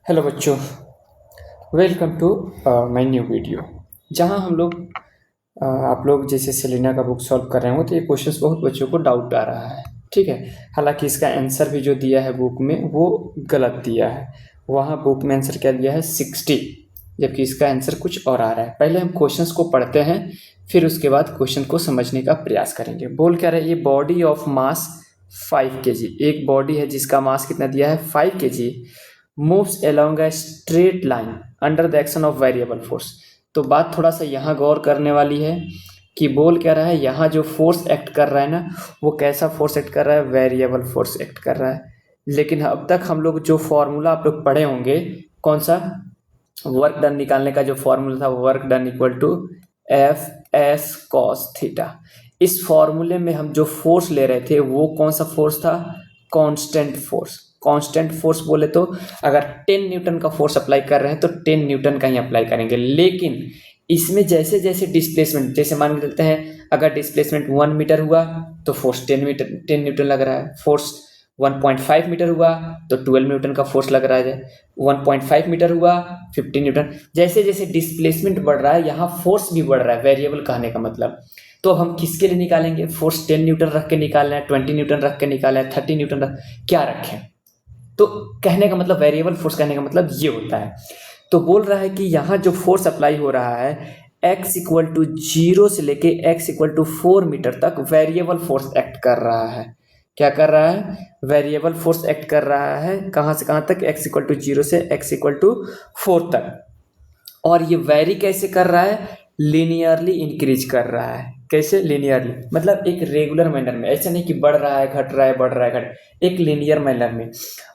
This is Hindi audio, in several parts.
हेलो बच्चों, welcome to my new video. जहां हम लोग आप लोग जैसे सेलिना का बुक सॉल्व कर रहे हो तो ये क्वेश्चंस बहुत बच्चों को डाउट आ रहा है। ठीक है, हालांकि इसका आंसर भी जो दिया है बुक में वो गलत दिया है। वहाँ बुक में आंसर क्या दिया है 60, जबकि इसका आंसर कुछ और आ रहा है। पहले हम क्वेश्चंस को पढ़ते हैं, फिर उसके बाद क्वेश्चन को समझने का प्रयास करेंगे। बोल क्या रहा है, ये बॉडी ऑफ मास 5 kg, एक बॉडी है जिसका मास कितना दिया है 5 kg, moves along a straight line under the action of variable force। तो बात थोड़ा सा यहाँ गौर करने वाली है कि बोल क्या रहा है, यहाँ जो फोर्स एक्ट कर रहा है ना, वो कैसा फोर्स एक्ट कर रहा है, वेरिएबल फोर्स एक्ट कर रहा है। लेकिन अब तक हम लोग जो फॉर्मूला आप लोग पढ़े होंगे, कौन सा, वर्क डन निकालने का जो फॉर्मूला था, work done equal to F S cos theta. इस फॉर्मूले में हम जो फोर्स ले रहे थे वो कौन सा फोर्स था, कांस्टेंट फोर्स। कांस्टेंट फोर्स बोले तो अगर 10 न्यूटन का फोर्स अप्लाई कर रहे हैं तो 10 न्यूटन का ही अप्लाई करेंगे। लेकिन इसमें जैसे जैसे डिस्प्लेसमेंट, जैसे मान के चलते हैं अगर डिस्प्लेसमेंट 1 मीटर हुआ तो फोर्स 10 न्यूटन लग रहा है, फोर्स 1.5 मीटर हुआ तो 12 न्यूटन का फोर्स लग रहा है, 1.5 मीटर हुआ 15 न्यूटन। जैसे जैसे डिस्प्लेसमेंट बढ़ रहा है यहाँ फोर्स भी बढ़ रहा है, वेरिएबल कहने का मतलब। तो अब हम किसके लिए निकालेंगे, फोर्स 10 न्यूटन रख के निकालना है, 20 न्यूटन रख के निकालना है, 30 न्यूटन रख, क्या रखें। तो कहने का मतलब, वेरिएबल फोर्स कहने का मतलब ये होता है। तो बोल रहा है कि यहाँ जो फोर्स अप्लाई हो रहा है x इक्वल टू 0 से लेके x इक्वल टू 4 मीटर तक वेरिएबल फोर्स एक्ट कर रहा है। क्या कर रहा है, वेरिएबल फोर्स एक्ट कर रहा है। कहाँ से कहाँ तक, x इक्वल टू 0 से x इक्वल टू 4 तक। और ये वेरी कैसे कर रहा है, लीनियरली इंक्रीज कर रहा है। कैसे, लीनियरली मतलब एक रेगुलर मैनर में, ऐसा नहीं कि बढ़ रहा है घट रहा है बढ़ रहा है घट, एक लीनियर मैनर में।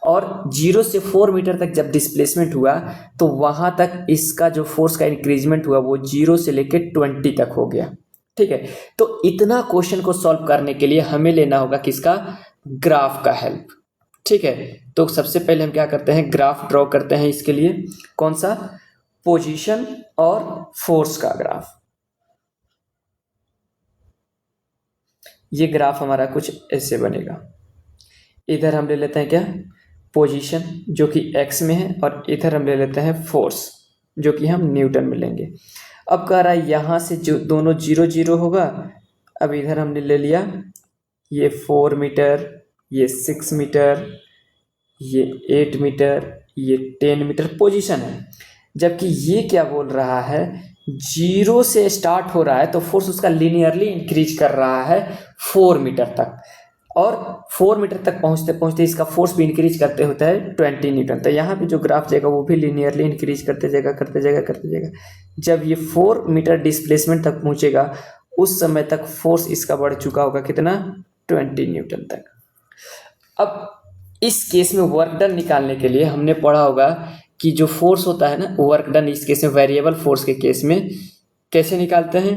और 0 से 4 मीटर तक जब डिस्प्लेसमेंट हुआ तो वहां तक इसका जो फोर्स का इंक्रीजमेंट हुआ वो 0 से लेके 20 तक हो गया। ठीक है, तो इतना क्वेश्चन को सॉल्व करने के लिए हमें लेना होगा किसका, ग्राफ का हेल्प। ठीक है, तो सबसे पहले हम क्या करते हैं, ग्राफ ड्रॉ करते हैं। इसके लिए कौन सा, पोजीशन और फोर्स का ग्राफ। ये ग्राफ हमारा कुछ ऐसे बनेगा। इधर हम ले लेते हैं क्या, पोजीशन जो कि x में है, और इधर हम ले लेते हैं फोर्स जो कि हम न्यूटन में लेंगे। अब कह रहा है यहाँ से जो दोनों 0 0 होगा। अब इधर हमने ले लिया ये 4 मीटर, ये 6 मीटर, ये 8 मीटर, ये 10 मीटर पोजीशन है। जबकि ये क्या बोल रहा है, 0 से स्टार्ट हो रहा है तो फोर्स उसका लीनियरली इंक्रीज कर रहा है 4 मीटर तक, और 4 मीटर तक पहुंचते पहुंचते इसका फोर्स भी इंक्रीज करते होता है 20 न्यूटन। तो यहाँ पे जो ग्राफ जाएगा वो भी लीनियरली इंक्रीज करते जाएगा करते जाएगा करते जाएगा। जब ये 4 मीटर डिस्प्लेसमेंट तक पहुंचेगा उस समय तक फोर्स इसका बढ़ चुका होगा कितना, 20 न्यूटन तक। अब इस केस में वर्क डन निकालने के लिए हमने पढ़ा होगा कि जो फोर्स होता है ना, वर्क डन इस केस में, वेरिएबल फोर्स के केस में कैसे निकालते हैं,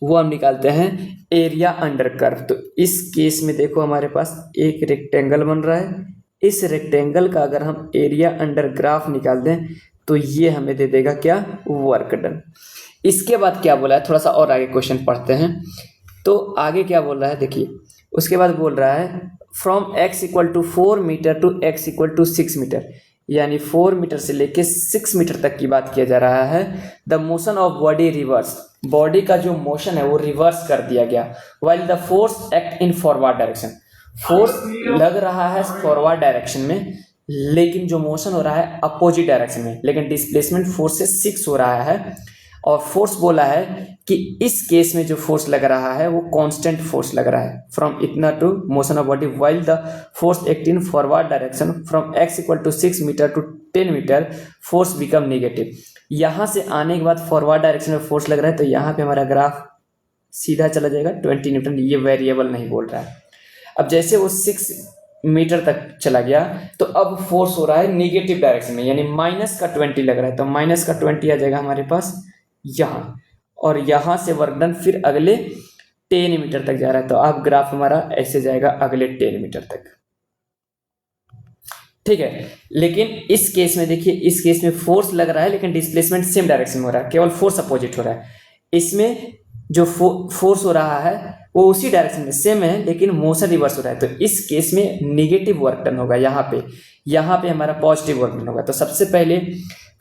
वो हम निकालते हैं एरिया अंडर कर्व। तो इस केस में देखो हमारे पास एक रेक्टेंगल बन रहा है, इस रेक्टेंगल का अगर हम एरिया अंडर ग्राफ निकाल दें तो ये हमें दे देगा क्या, वर्क डन। इसके बाद क्या बोला है, थोड़ा सा और आगे क्वेश्चन पढ़ते हैं। तो आगे क्या बोल रहा है देखिए, उसके बाद बोल रहा है from x equal to 4 meter to x equal to 6 meter, यानी 4 मीटर से लेके 6 मीटर तक की बात किया जा रहा है। The motion of body reverse, body का जो मोशन है वो रिवर्स कर दिया गया। While the force act in forward direction, force लग रहा है फॉरवर्ड डायरेक्शन में लेकिन जो मोशन हो रहा है अपोजिट डायरेक्शन में, लेकिन डिस्प्लेसमेंट 4 से 6 हो रहा है। और फोर्स बोला है कि इस केस में जो फोर्स लग रहा है वो कांस्टेंट फोर्स लग रहा है फ्रॉम इतना to motion of body, while the force act in forward direction from x equal to 6 meter to 10 meter force become negative. यहाँ से आने के बाद फॉरवर्ड डायरेक्शन में फोर्स लग रहा है तो यहाँ पे हमारा ग्राफ सीधा चला जाएगा 20 न्यूटन। ये वेरिएबल नहीं बोल रहा है। अब जैसे वो 6 मीटर तक चला गया तो अब फोर्स हो रहा है नेगेटिव डायरेक्शन में, यानी माइनस का 20 लग रहा है, तो माइनस का 20 आ जाएगा हमारे पास यहाँ, और यहाँ से वर्क डन फिर अगले 10 मीटर तक जा रहा है। तो अब ग्राफ हमारा ऐसे जाएगा अगले 10 मीटर तक। ठीक है, लेकिन इस केस में देखिए, इस केस में फोर्स लग रहा है लेकिन डिस्प्लेसमेंट सेम डायरेक्शन में हो रहा है, केवल फोर्स अपोजिट हो रहा है। इसमें जो फोर्स हो रहा है वो उसी डायरेक्शन में सेम है लेकिन मोशन रिवर्स हो रहा है, तो इस केस में निगेटिव वर्क डन होगा। यहाँ पे हमारा पॉजिटिव वर्क डन होगा। तो सबसे पहले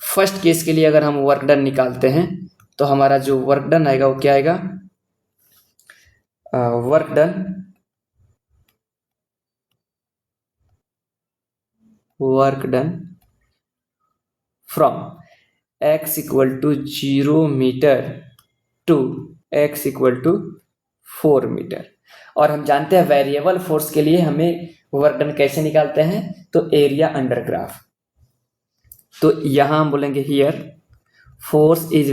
फर्स्ट केस के लिए अगर हम वर्क डन निकालते हैं तो हमारा जो वर्क डन आएगा वो क्या आएगा, work done from x equal to 0 meter to x equal to 4 meter. और हम जानते हैं वेरिएबल फोर्स के लिए हमें वर्क डन कैसे निकालते हैं, तो एरिया अंडर ग्राफ। तो यहां हम बोलेंगे हियर फोर्स इज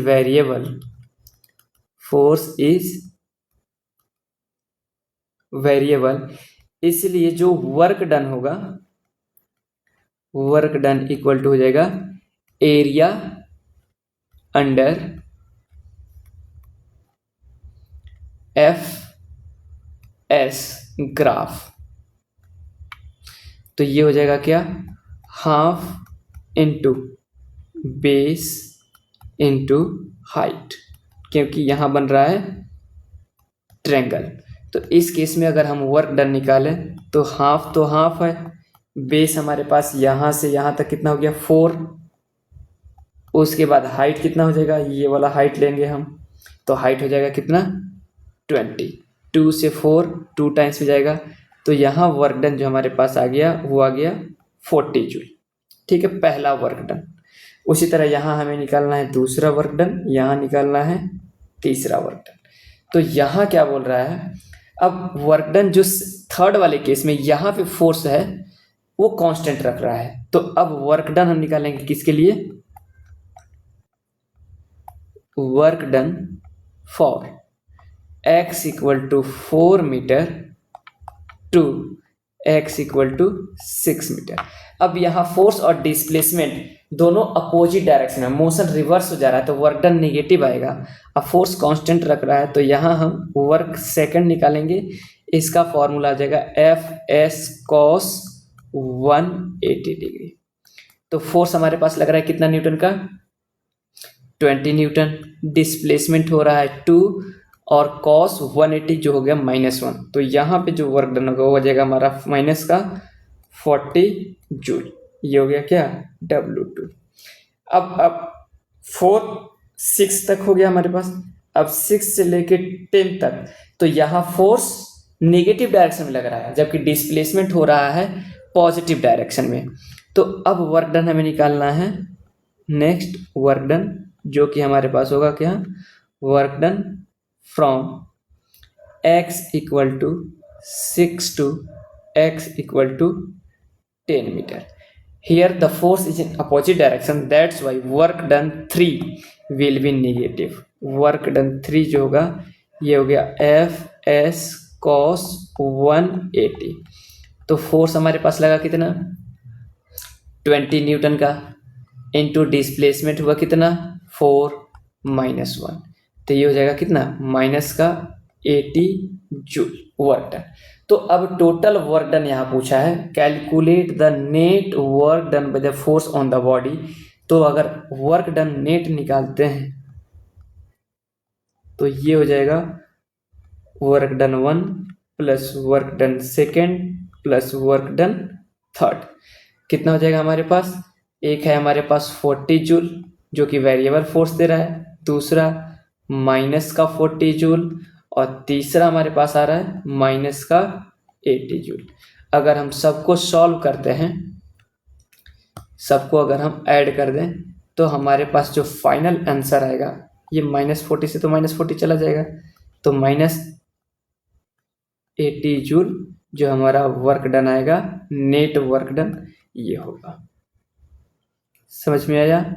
वेरिएबल, इसलिए जो वर्क डन होगा, वर्क डन इक्वल टू हो जाएगा एरिया अंडर एफ ग्राफ। तो ये हो जाएगा क्या, half into base into height, क्योंकि यहां बन रहा है ट्रायंगल। तो इस केस में अगर हम वर्क डन निकालें तो हाफ है, बेस हमारे पास यहां से यहां तक कितना हो गया 4, उसके बाद हाइट कितना हो जाएगा, ये वाला हाइट लेंगे हम, तो हाइट हो जाएगा कितना 20, 2 से 4 2 टाइम्स हो जाएगा। तो यहाँ वर्क डन जो हमारे पास आ गया वो आ गया 40 जूल। ठीक है, पहला वर्क डन। उसी तरह यहाँ हमें निकालना है दूसरा वर्क डन, यहाँ निकालना है तीसरा वर्क डन। तो यहाँ क्या बोल रहा है, अब वर्क डन जो थर्ड वाले केस में यहाँ पे फोर्स है वो कांस्टेंट रख रहा है। तो अब वर्क डन हम निकालेंगे किसके लिए, work done for x equal to 4 meter to x equal to 6 meter. अब यहाँ फोर्स और डिस्प्लेसमेंट दोनों अपोजिट डायरेक्शन में, मोशन रिवर्स हो जा रहा है तो वर्क डन नेगेटिव आएगा। अब फोर्स कांस्टेंट रख रहा है तो यहाँ हम वर्क सेकंड निकालेंगे, इसका फॉर्मूला आ जाएगा Fs cos 180 डिग्री। तो फोर्स हमारे पास लग रहा है कितना न्यूटन का, 20 न्यूटन। डिस्प्लेसमेंट हो रहा है 2 और cos 180 जो हो गया -1। तो यहाँ पे जो वर्क डन होगा वो हो जाएगा हमारा माइनस का 40 जूल। ये हो गया क्या W2। अब 4 6 तक हो गया हमारे पास। अब 6 से लेके 10 तक तो यहाँ फोर्स नेगेटिव डायरेक्शन में लग रहा है जबकि डिस्प्लेसमेंट हो रहा है पॉजिटिव डायरेक्शन में। तो अब वर्क डन हमें निकालना है, नेक्स्ट वर्क डन जो कि हमारे पास होगा क्या, work done from x equal to 6 to x equal to 10 meter. Here the force is in opposite direction, that's why work done 3 will be negative. Work done 3 जो होगा ये हो गया Fs cos 180। तो फोर्स हमारे पास लगा कितना 20 न्यूटन का, इंटू डिस्प्लेसमेंट हुआ कितना 4 -1। तो ये हो जाएगा कितना माइनस का 80 जूल वर्क डन। तो अब टोटल वर्क डन यहाँ पूछा है, calculate the net work done by the force on the body. तो अगर वर्क डन नेट निकालते हैं तो ये हो जाएगा work done 1 plus work done second plus work done third. कितना हो जाएगा हमारे पास, एक है हमारे पास 40 जूल जो कि वेरिएबल फोर्स दे रहा है, दूसरा माइनस का 40 जूल और तीसरा हमारे पास आ रहा है माइनस का 80 जूल। अगर हम सबको सॉल्व करते हैं, सबको अगर हम ऐड कर दें तो हमारे पास जो फाइनल आंसर आएगा, ये -40 से तो -40 चला जाएगा, तो -80 जूल जो हमारा वर्क डन आएगा, नेट वर्क डन ये होगा। समझ में आया?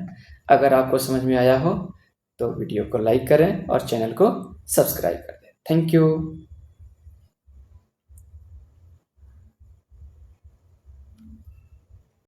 अगर आपको समझ में आया हो तो वीडियो को लाइक करें और चैनल को सब्सक्राइब कर दें। Thank you.